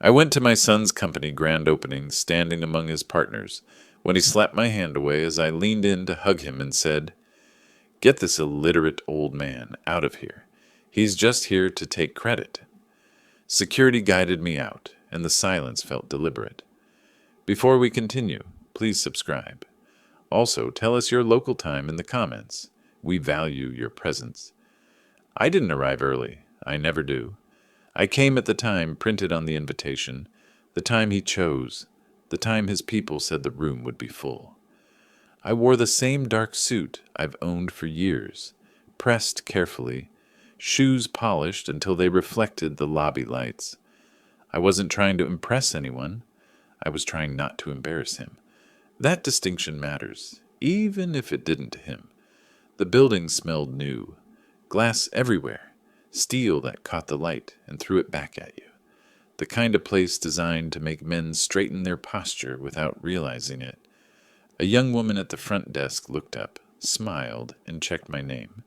I went to my son's company grand opening, standing among his partners, when he slapped my hand away as I leaned in to hug him and said, "Get this illiterate old man out of here. He's just here to take credit." Security guided me out, and the silence felt deliberate. Before we continue, please subscribe. Also, tell us your local time in the comments. We value your presence. I didn't arrive early. I never do. I came at the time printed on the invitation, the time he chose, the time his people said the room would be full. I wore the same dark suit I've owned for years, pressed carefully, shoes polished until they reflected the lobby lights. I wasn't trying to impress anyone. I was trying not to embarrass him. That distinction matters, even if it didn't to him. The building smelled new, glass everywhere, steel that caught the light and threw it back at you. The kind of place designed to make men straighten their posture without realizing it. A young woman at the front desk looked up, smiled, and checked my name.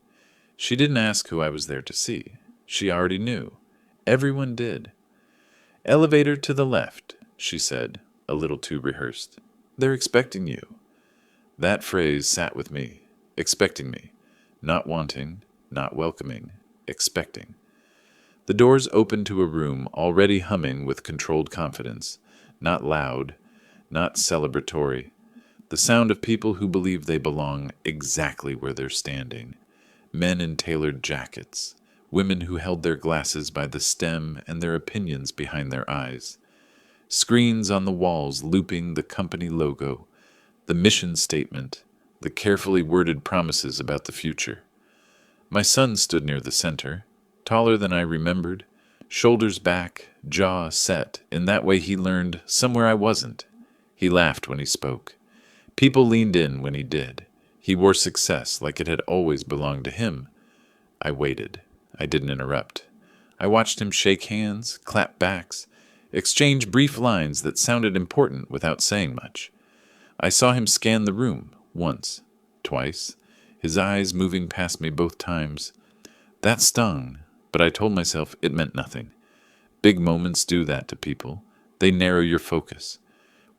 She didn't ask who I was there to see. She already knew. Everyone did. "Elevator to the left," she said, a little too rehearsed. "They're expecting you." That phrase sat with me. Expecting me. Not wanting, not welcoming, expecting. The doors opened to a room already humming with controlled confidence, not loud, not celebratory. The sound of people who believe they belong exactly where they're standing. Men in tailored jackets, women who held their glasses by the stem and their opinions behind their eyes. Screens on the walls looping the company logo, the mission statement, the carefully worded promises about the future. My son stood near the center, taller than I remembered, shoulders back, jaw set. In that way he learned somewhere I wasn't. He laughed when he spoke. People leaned in when he did. He wore success like it had always belonged to him. I waited. I didn't interrupt. I watched him shake hands, clap backs, exchange brief lines that sounded important without saying much. I saw him scan the room, once, twice, his eyes moving past me both times. That stung, but I told myself it meant nothing. Big moments do that to people. They narrow your focus.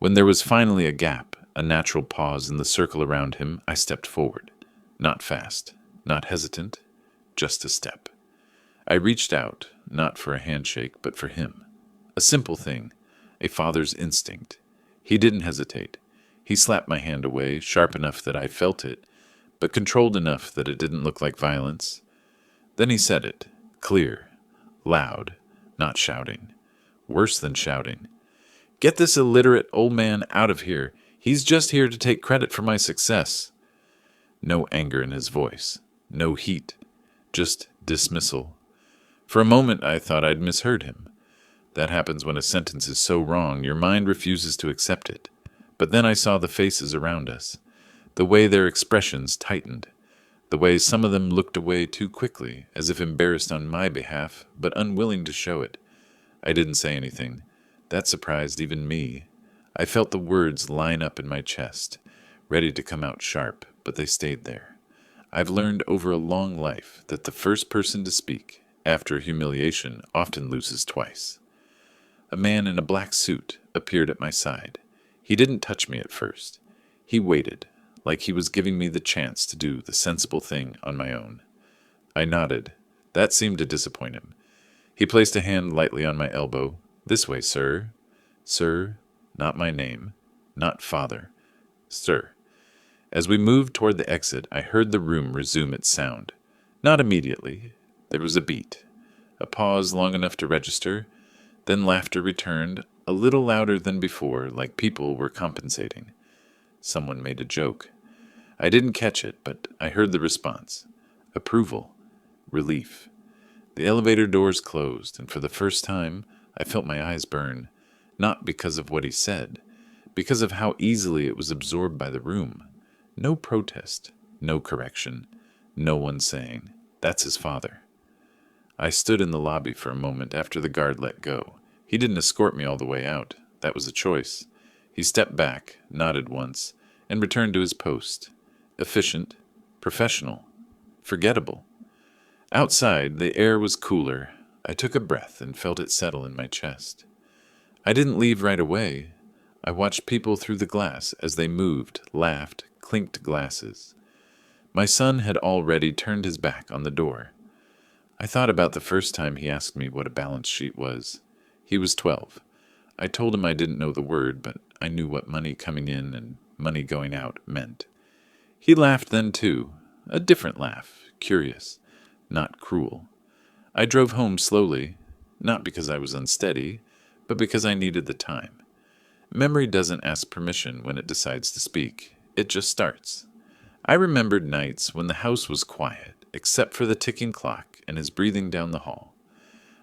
When there was finally a gap, a natural pause in the circle around him, I stepped forward. Not fast, not hesitant, just a step. I reached out, not for a handshake, but for him. A simple thing, a father's instinct. He didn't hesitate. He slapped my hand away, sharp enough that I felt it, but controlled enough that it didn't look like violence. Then he said it, clear, loud, not shouting. Worse than shouting. "Get this illiterate old man out of here. He's just here to take credit for my success." No anger in his voice, no heat, just dismissal. For a moment I thought I'd misheard him. That happens when a sentence is so wrong your mind refuses to accept it. But then I saw the faces around us, the way their expressions tightened, the way some of them looked away too quickly, as if embarrassed on my behalf, but unwilling to show it. I didn't say anything. That surprised even me. I felt the words line up in my chest, ready to come out sharp, but they stayed there. I've learned over a long life that the first person to speak, after humiliation, often loses twice. A man in a black suit appeared at my side. He didn't touch me at first. He waited, like he was giving me the chance to do the sensible thing on my own. I nodded. That seemed to disappoint him. He placed a hand lightly on my elbow. "This way, sir." Sir, not my name, not father. Sir. As we moved toward the exit, I heard the room resume its sound. Not immediately. There was a beat. A pause long enough to register. Then laughter returned, a little louder than before, like people were compensating. Someone made a joke. I didn't catch it, but I heard the response. Approval. Relief. The elevator doors closed, and for the first time, I felt my eyes burn. Not because of what he said, because of how easily it was absorbed by the room. No protest, no correction, no one saying, "That's his father." I stood in the lobby for a moment after the guard let go. He didn't escort me all the way out. That was a choice. He stepped back, nodded once, and returned to his post. Efficient, professional, forgettable. Outside, the air was cooler. I took a breath and felt it settle in my chest. I didn't leave right away. I watched people through the glass as they moved, laughed, clinked glasses. My son had already turned his back on the door. I thought about the first time he asked me what a balance sheet was. He was 12. I told him I didn't know the word, but I knew what money coming in and money going out meant. He laughed then too, a different laugh, curious, not cruel. I drove home slowly, not because I was unsteady, but because I needed the time. Memory doesn't ask permission when it decides to speak. It just starts. I remembered nights when the house was quiet, except for the ticking clock and his breathing down the hall.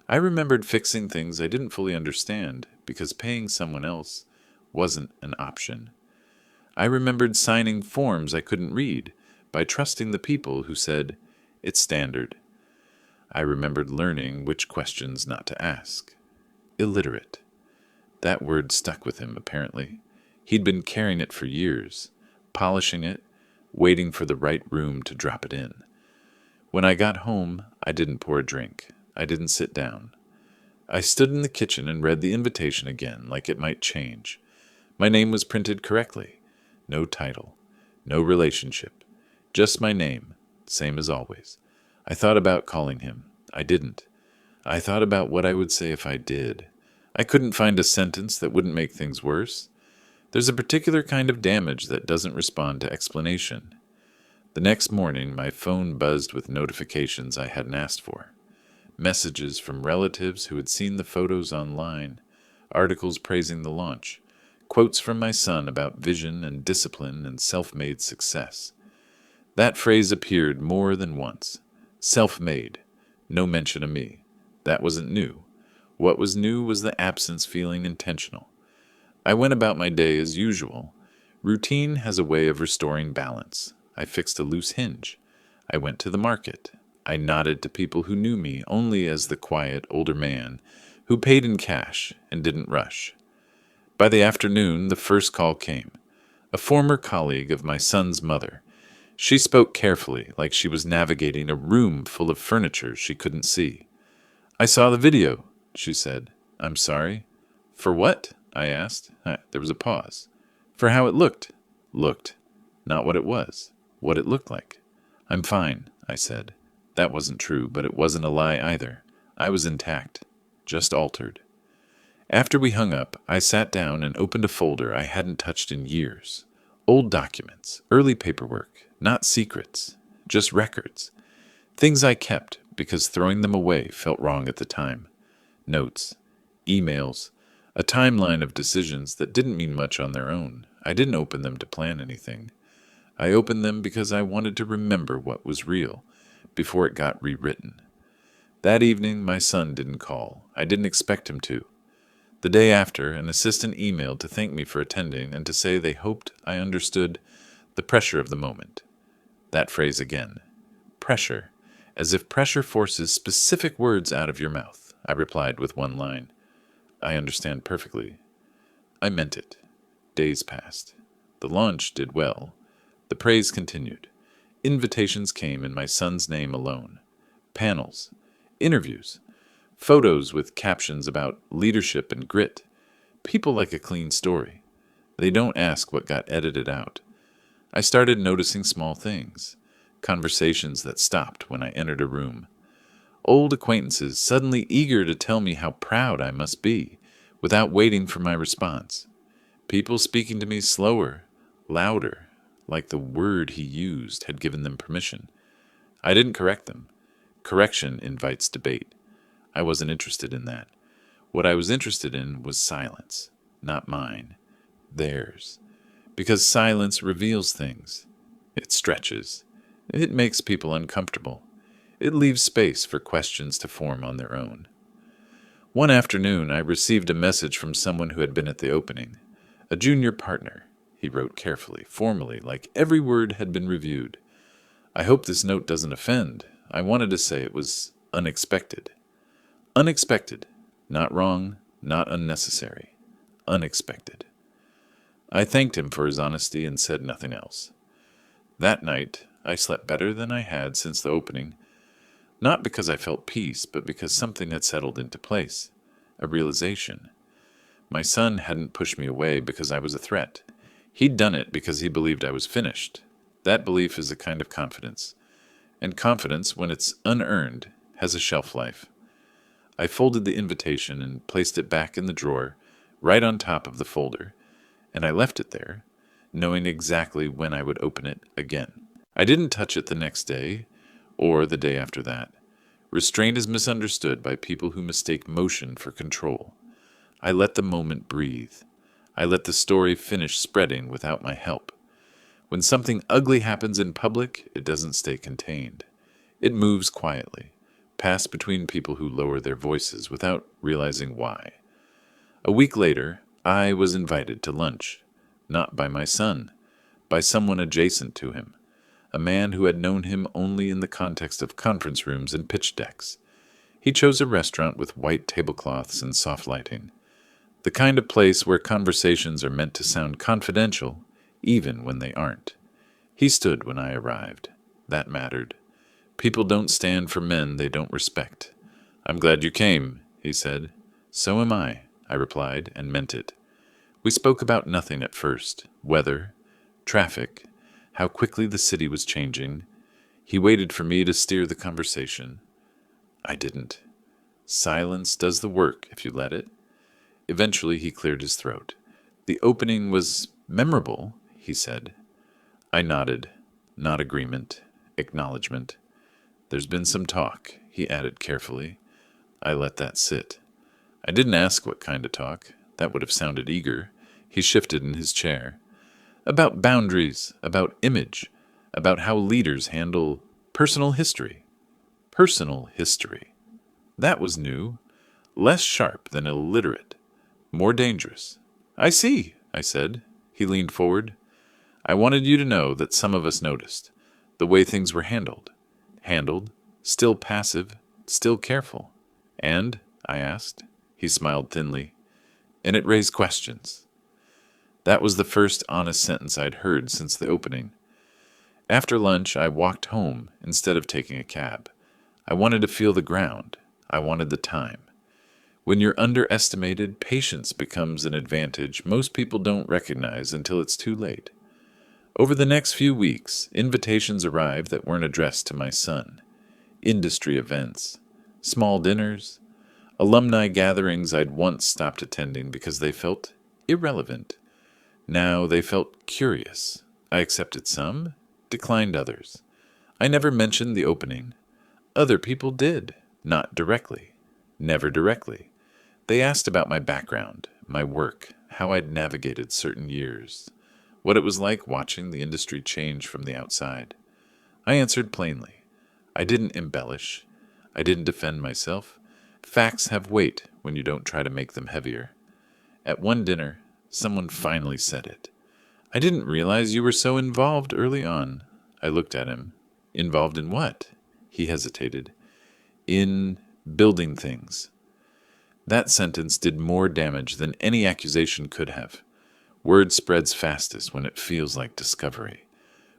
I remembered fixing things I didn't fully understand because paying someone else wasn't an option. I remembered signing forms I couldn't read by trusting the people who said, "It's standard." I remembered learning which questions not to ask. Illiterate. That word stuck with him, apparently. He'd been carrying it for years, polishing it, waiting for the right room to drop it in. When I got home, I didn't pour a drink. I didn't sit down. I stood in the kitchen and read the invitation again, like it might change. My name was printed correctly. No title. No relationship. Just my name, same as always. I thought about calling him. I didn't. I thought about what I would say if I did. I couldn't find a sentence that wouldn't make things worse. There's a particular kind of damage that doesn't respond to explanation. The next morning, my phone buzzed with notifications I hadn't asked for. Messages from relatives who had seen the photos online, articles praising the launch, quotes from my son about vision and discipline and self-made success. That phrase appeared more than once. Self-made. No mention of me. That wasn't new. What was new was the absence feeling intentional. I went about my day as usual. Routine has a way of restoring balance. I fixed a loose hinge. I went to the market. I nodded to people who knew me only as the quiet older man who paid in cash and didn't rush. By the afternoon, the first call came. A former colleague of my son's mother. She spoke carefully, like she was navigating a room full of furniture she couldn't see. "I saw the video," she said. "I'm sorry." "For what?" I asked. There was a pause. "For how it looked." Looked. Not what it was. What it looked like. "I'm fine," I said. That wasn't true, but it wasn't a lie either. I was intact. Just altered. After we hung up, I sat down and opened a folder I hadn't touched in years. Old documents, early paperwork, not secrets, just records. Things I kept because throwing them away felt wrong at the time. Notes, emails, a timeline of decisions that didn't mean much on their own. I didn't open them to plan anything. I opened them because I wanted to remember what was real before it got rewritten. That evening, my son didn't call. I didn't expect him to. The day after, an assistant emailed to thank me for attending and to say they hoped I understood the pressure of the moment. That phrase again. Pressure. As if pressure forces specific words out of your mouth. I replied with one line. "I understand perfectly." I meant it. Days passed. The launch did well. The praise continued. Invitations came in my son's name alone. Panels. Interviews. Photos with captions about leadership and grit. People like a clean story. They don't ask what got edited out. I started noticing small things. Conversations that stopped when I entered a room. Old acquaintances suddenly eager to tell me how proud I must be, without waiting for my response. People speaking to me slower, louder, like the word he used had given them permission. I didn't correct them. Correction invites debate. I wasn't interested in that. What I was interested in was silence, not mine, theirs. Because silence reveals things. It stretches. It makes people uncomfortable. It leaves space for questions to form on their own. One afternoon, I received a message from someone who had been at the opening. A junior partner, he wrote carefully, formally, like every word had been reviewed. "I hope this note doesn't offend. I wanted to say it was unexpected." Unexpected. Not wrong, not unnecessary. Unexpected. I thanked him for his honesty and said nothing else. That night, I slept better than I had since the opening, not because I felt peace, but because something had settled into place, a realization. My son hadn't pushed me away because I was a threat. He'd done it because he believed I was finished. That belief is a kind of confidence. And confidence, when it's unearned, has a shelf life. I folded the invitation and placed it back in the drawer, right on top of the folder, and I left it there, knowing exactly when I would open it again. I didn't touch it the next day, or the day after that. Restraint is misunderstood by people who mistake motion for control. I let the moment breathe. I let the story finish spreading without my help. When something ugly happens in public, it doesn't stay contained. It moves quietly, past between people who lower their voices without realizing why. A week later, I was invited to lunch, not by my son, by someone adjacent to him, a man who had known him only in the context of conference rooms and pitch decks. He chose a restaurant with white tablecloths and soft lighting, the kind of place where conversations are meant to sound confidential, even when they aren't. He stood when I arrived. That mattered. People don't stand for men they don't respect. "I'm glad you came," he said. "So am I replied, and meant it. We spoke about nothing at first. Weather, traffic, how quickly the city was changing. He waited for me to steer the conversation. I didn't. Silence does the work if you let it. Eventually he cleared his throat. "The opening was memorable," he said. I nodded. Not agreement, acknowledgement. "There's been some talk," he added carefully. I let that sit. I didn't ask what kind of talk. That would have sounded eager. He shifted in his chair. "About boundaries, about image, about how leaders handle personal history." Personal history. That was new. Less sharp than illiterate. More dangerous. "I see," I said. He leaned forward. "I wanted you to know that some of us noticed. The way things were handled. Handled, still passive, still careful." "And?" I asked. He smiled thinly. "And it raised questions." That was the first honest sentence I'd heard since the opening. After lunch, I walked home instead of taking a cab. I wanted to feel the ground. I wanted the time. When you're underestimated, patience becomes an advantage most people don't recognize until it's too late. Over the next few weeks, invitations arrived that weren't addressed to my son. Industry events, small dinners, alumni gatherings I'd once stopped attending because they felt irrelevant. Now they felt curious. I accepted some, declined others. I never mentioned the opening. Other people did, not directly, never directly. They asked about my background, my work, how I'd navigated certain years, what it was like watching the industry change from the outside. I answered plainly. I didn't embellish. I didn't defend myself. Facts have weight when you don't try to make them heavier. At one dinner, someone finally said it. "I didn't realize you were so involved early on." I looked at him. "Involved in what?" He hesitated. "In building things." That sentence did more damage than any accusation could have. Word spreads fastest when it feels like discovery.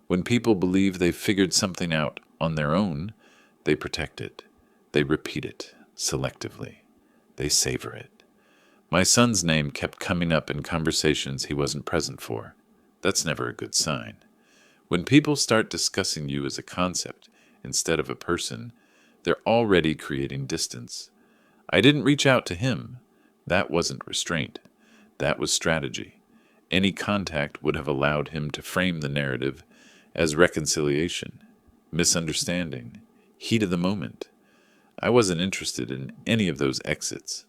When people believe they've figured something out on their own, they protect it. They repeat it selectively. They savor it. My son's name kept coming up in conversations he wasn't present for. That's never a good sign. When people start discussing you as a concept instead of a person, they're already creating distance. I didn't reach out to him. That wasn't restraint. That was strategy. Any contact would have allowed him to frame the narrative as reconciliation, misunderstanding, heat of the moment. I wasn't interested in any of those exits.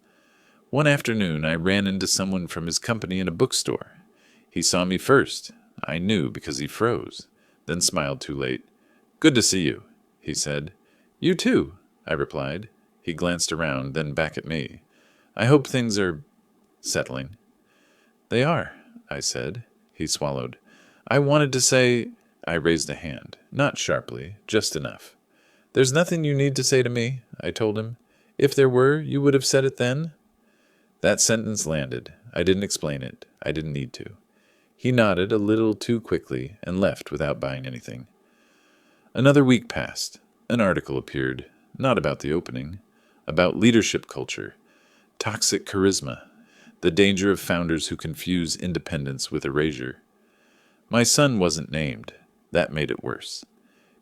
One afternoon, I ran into someone from his company in a bookstore. He saw me first. I knew because he froze, then smiled too late. "Good to see you," he said. "You too," I replied. He glanced around, then back at me. "I hope things are settling." "They are," I said. He swallowed. "I wanted to say—" I raised a hand, not sharply, just enough. "There's nothing you need to say to me," I told him. "If there were, you would have said it then." That sentence landed. I didn't explain it. I didn't need to. He nodded a little too quickly and left without buying anything. Another week passed. An article appeared, not about the opening, about leadership culture, toxic charisma. The danger of founders who confuse independence with erasure. My son wasn't named. That made it worse.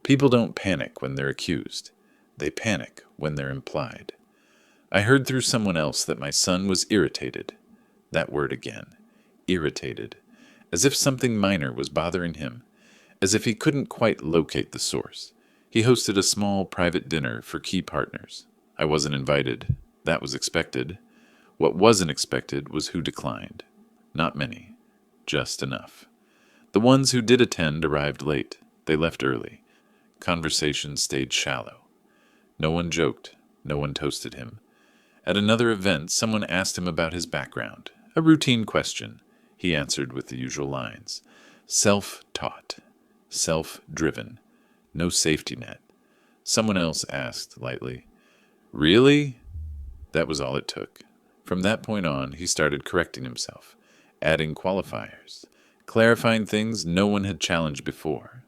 People don't panic when they're accused. They panic when they're implied. I heard through someone else that my son was irritated. That word again. Irritated. As if something minor was bothering him. As if he couldn't quite locate the source. He hosted a small private dinner for key partners. I wasn't invited. That was expected. What wasn't expected was who declined. Not many. Just enough. The ones who did attend arrived late. They left early. Conversation stayed shallow. No one joked. No one toasted him. At another event, someone asked him about his background. A routine question. He answered with the usual lines. Self-taught. Self-driven. No safety net. Someone else asked lightly, Really? That was all it took. From that point on, he started correcting himself, adding qualifiers, clarifying things no one had challenged before.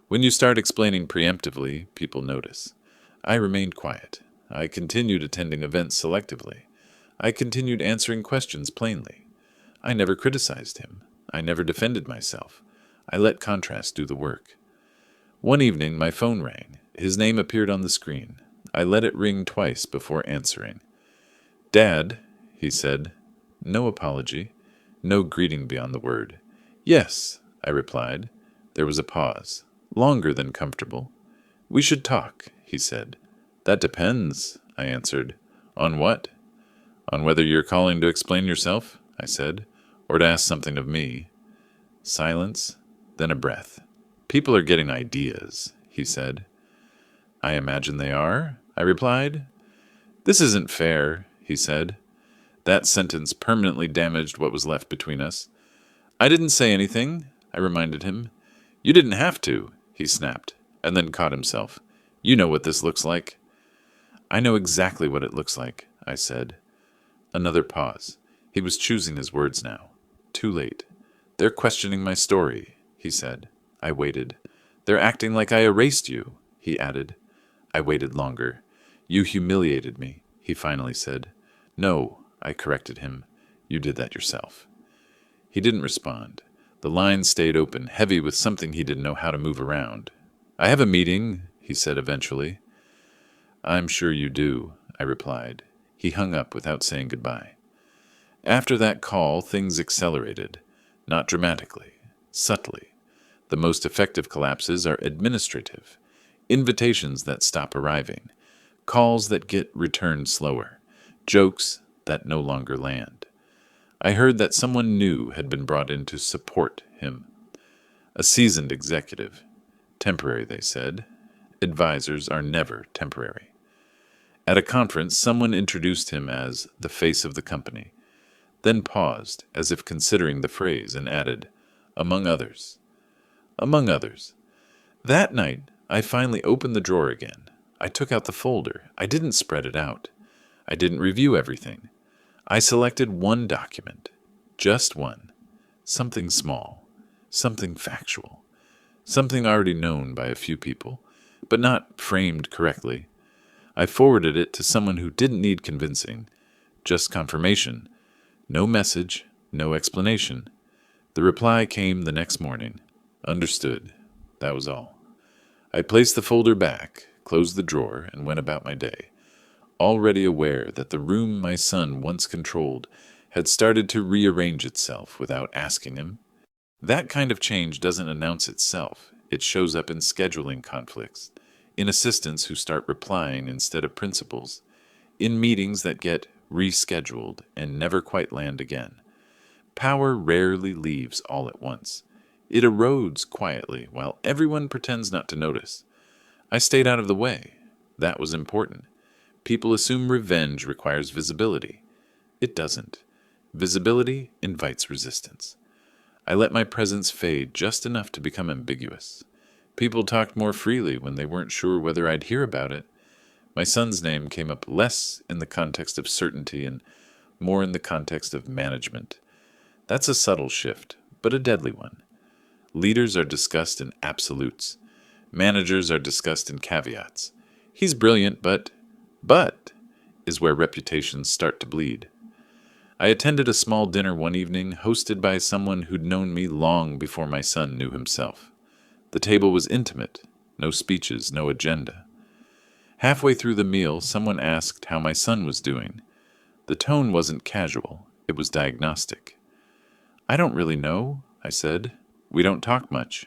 When you start explaining preemptively, people notice. I remained quiet. I continued attending events selectively. I continued answering questions plainly. I never criticized him. I never defended myself. I let contrast do the work. One evening, my phone rang. His name appeared on the screen. I let it ring twice before answering. Dad, he said. No apology. No greeting beyond the word. Yes, I replied. There was a pause, longer than comfortable. We should talk, he said. That depends, I answered. On what? On whether you're calling to explain yourself, I said, or to ask something of me. Silence, then a breath. People are getting ideas, he said. I imagine they are, I replied. This isn't fair, he said. That sentence permanently damaged what was left between us. I didn't say anything, I reminded him. You didn't have to, he snapped, and then caught himself. You know what this looks like. I know exactly what it looks like, I said. Another pause. He was choosing his words now. Too late. They're questioning my story, he said. I waited. They're acting like I erased you, he added. I waited longer. You humiliated me, he finally said. No, I corrected him. You did that yourself. He didn't respond. The line stayed open, heavy with something he didn't know how to move around. I have a meeting, he said eventually. I'm sure you do, I replied. He hung up without saying goodbye. After that call, things accelerated. Not dramatically, subtly. The most effective collapses are administrative. Invitations that stop arriving. Calls that get returned slower. Jokes that no longer land. I heard that someone new had been brought in to support him. A seasoned executive. Temporary, they said. Advisors are never temporary. At a conference, someone introduced him as the face of the company, then paused as if considering the phrase and added, among others. Among others. That night, I finally opened the drawer again. I took out the folder. I didn't spread it out. I didn't review everything. I selected one document. Just one. Something small. Something factual. Something already known by a few people, but not framed correctly. I forwarded it to someone who didn't need convincing. Just confirmation. No message, no explanation. The reply came the next morning. Understood. That was all. I placed the folder back, closed the drawer, and went about my day, already aware that the room my son once controlled had started to rearrange itself without asking him. That kind of change doesn't announce itself. It shows up in scheduling conflicts, in assistants who start replying instead of principals, in meetings that get rescheduled and never quite land again. Power rarely leaves all at once. It erodes quietly while everyone pretends not to notice. I stayed out of the way. That was important. People assume revenge requires visibility. It doesn't. Visibility invites resistance. I let my presence fade just enough to become ambiguous. People talked more freely when they weren't sure whether I'd hear about it. My son's name came up less in the context of certainty and more in the context of management. That's a subtle shift, but a deadly one. Leaders are discussed in absolutes. Managers are discussed in caveats. He's brilliant, but is where reputations start to bleed. I attended a small dinner one evening hosted by someone who'd known me long before my son knew himself. The table was intimate, no speeches, no agenda. Halfway through the meal, someone asked how my son was doing. The tone wasn't casual, it was diagnostic. "I don't really know," I said. "We don't talk much."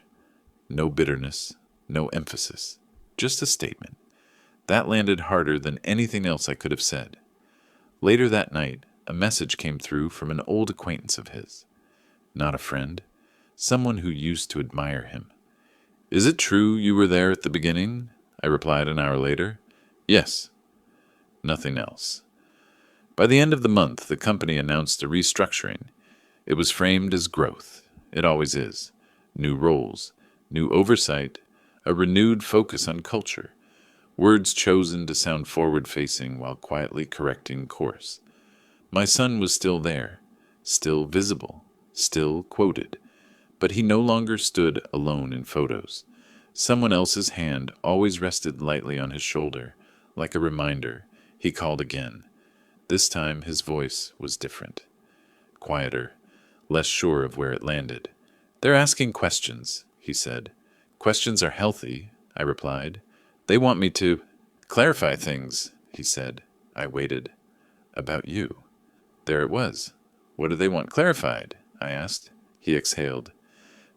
No bitterness, no emphasis, just a statement. That landed harder than anything else I could have said. Later that night, a message came through from an old acquaintance of his. Not a friend, someone who used to admire him. "Is it true you were there at the beginning?" I replied an hour later. "Yes." Nothing else. By the end of the month, the company announced a restructuring. It was framed as growth. It always is. New roles, new oversight, a renewed focus on culture, words chosen to sound forward-facing while quietly correcting course. My son was still there, still visible, still quoted, but he no longer stood alone in photos. Someone else's hand always rested lightly on his shoulder, like a reminder. He called again. This time his voice was different, quieter, less sure of where it landed. "They're asking questions," he said. "Questions are healthy," I replied. "They want me to clarify things," he said. I waited. "About you." There it was. "What do they want clarified?" I asked. He exhaled.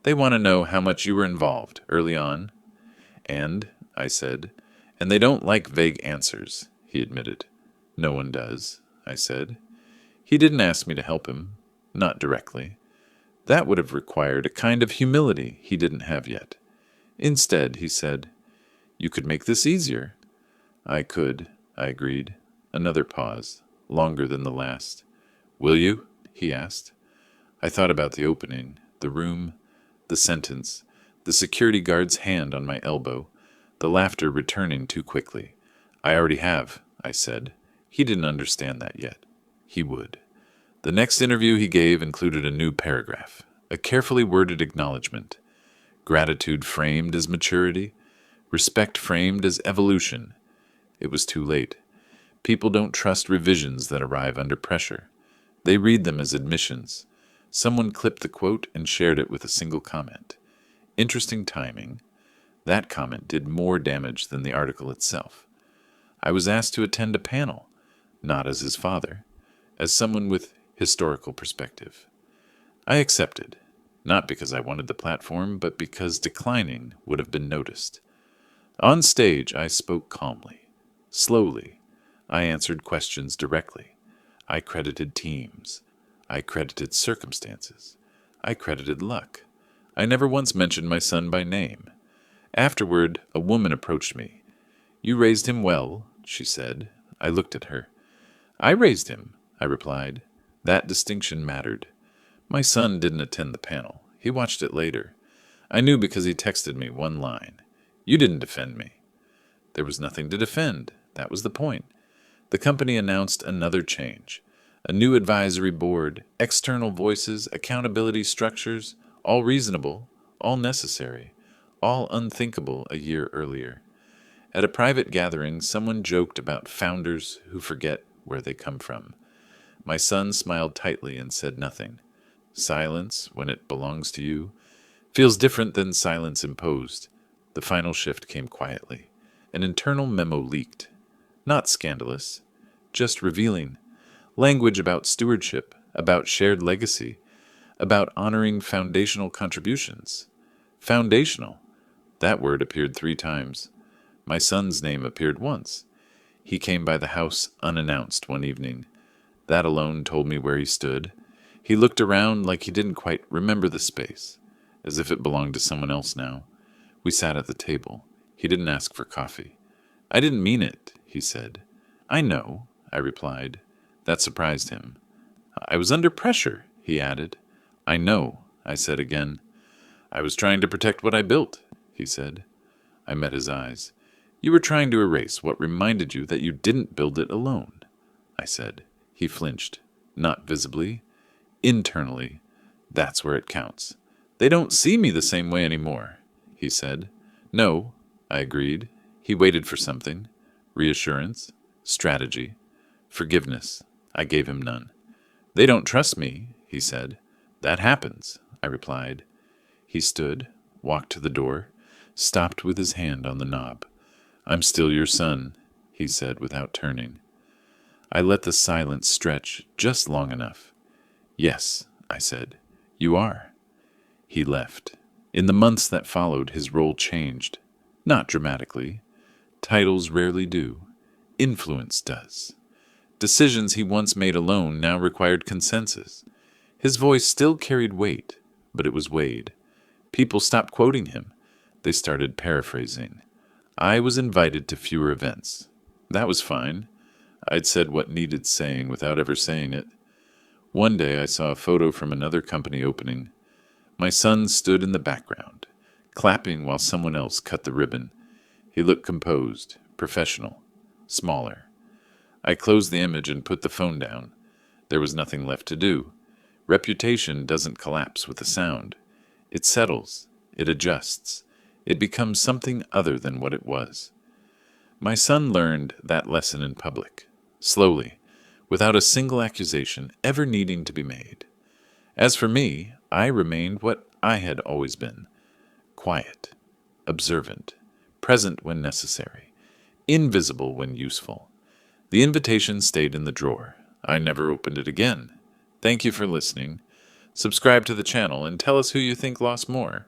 "They want to know how much you were involved early on." I said, "And they don't like vague answers," he admitted. "No one does," I said. He didn't ask me to help him. Not directly. That would have required a kind of humility he didn't have yet. Instead, he said, "You could make this easier." "I could," I agreed. Another pause, longer than the last. "Will you?" he asked. I thought about the opening, the room, the sentence, the security guard's hand on my elbow, the laughter returning too quickly. "I already have," I said. He didn't understand that yet. He would. The next interview he gave included a new paragraph, a carefully worded acknowledgement. Gratitude framed as maturity, respect framed as evolution. It was too late. People don't trust revisions that arrive under pressure. They read them as admissions. Someone clipped the quote and shared it with a single comment. Interesting timing. That comment did more damage than the article itself. I was asked to attend a panel, not as his father, as someone with historical perspective. I accepted, not because I wanted the platform, but because declining would have been noticed. On stage, I spoke calmly, slowly. I answered questions directly. I credited teams. I credited circumstances. I credited luck. I never once mentioned my son by name. Afterward, a woman approached me. "You raised him well," she said. I looked at her. "I raised him," I replied. That distinction mattered. My son didn't attend the panel. He watched it later. I knew because he texted me one line. "You didn't defend me." There was nothing to defend. That was the point. The company announced another change. A new advisory board, external voices, accountability structures, all reasonable, all necessary, all unthinkable a year earlier. At a private gathering, someone joked about founders who forget where they come from. My son smiled tightly and said nothing. Silence, when it belongs to you, feels different than silence imposed. The final shift came quietly. An internal memo leaked. Not scandalous, just revealing. Language about stewardship, about shared legacy, about honoring foundational contributions. Foundational. That word appeared 3 times. My son's name appeared once. He came by the house unannounced one evening. That alone told me where he stood. He looked around like he didn't quite remember the space, as if it belonged to someone else now. We sat at the table. He didn't ask for coffee. "I didn't mean it," he said. "I know," I replied. That surprised him. "I was under pressure," he added. "I know," I said again. "I was trying to protect what I built," he said. I met his eyes. "You were trying to erase what reminded you that you didn't build it alone," I said. He flinched. Not visibly. Internally. That's where it counts. "They don't see me the same way anymore," he said. "No," I agreed. He waited for something. Reassurance. Strategy. Forgiveness. I gave him none. They don't trust me, he said. That happens, I replied. He stood, walked to the door, stopped with his hand on the knob. I'm still your son, he said without turning. I let the silence stretch just long enough. Yes, I said, you are. He left. In the months that followed, his role changed. Not dramatically. Titles rarely do. Influence does. Decisions he once made alone now required consensus. His voice still carried weight, but it was weighed. People stopped quoting him. They started paraphrasing. I was invited to fewer events. That was fine. I'd said what needed saying without ever saying it. One day I saw a photo from another company opening. My son stood in the background, clapping while someone else cut the ribbon. He looked composed, professional, smaller. I closed the image and put the phone down. There was nothing left to do. Reputation doesn't collapse with a sound. It settles. It adjusts. It becomes something other than what it was. My son learned that lesson in public, slowly, without a single accusation ever needing to be made. As for me, I remained what I had always been: quiet, observant, present when necessary, invisible when useful. The invitation stayed in the drawer. I never opened it again. Thank you for listening. Subscribe to the channel and tell us who you think lost more.